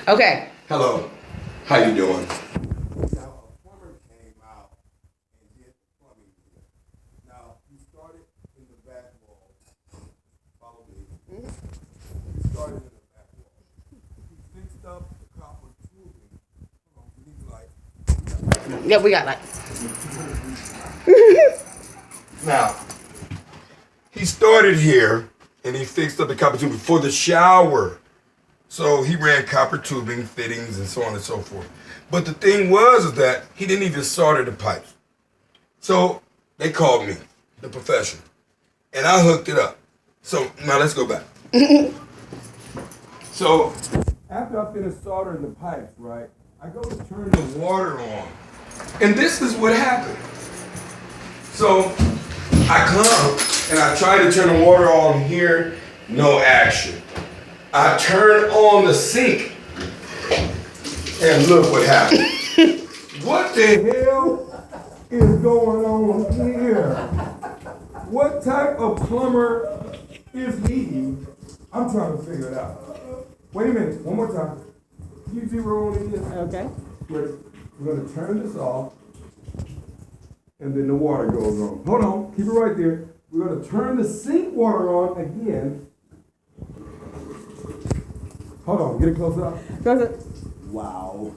Okay. Hello. How you doing? Now, a plumber came out and did the plumbing here. Now, he started in the back wall. Follow me. He started in the back wall. He fixed up the copper tubing. Hold on, we need light. Yeah, we got like. Now, he started here and he fixed up the copper tubing for the shower. So he ran copper tubing, fittings, and so on and so forth. But the thing was is that he didn't even solder the pipes. So they called me, the professional, and I hooked it up. So now let's go back. So after I finished soldering the pipes, right, I go to turn the water on. And this is what happened. So I come and I try to turn the water on here, no action. I turn on the sink and look what happened. What the hell is going on here? What type of plumber is he? I'm trying to figure it out. Wait a minute, one more time. You zero on in this. Okay. Wait, we're gonna turn this off and then the water goes on. Hold on, keep it right there. We're gonna turn the sink water on again. Hold on, get it close up. Close it. Wow.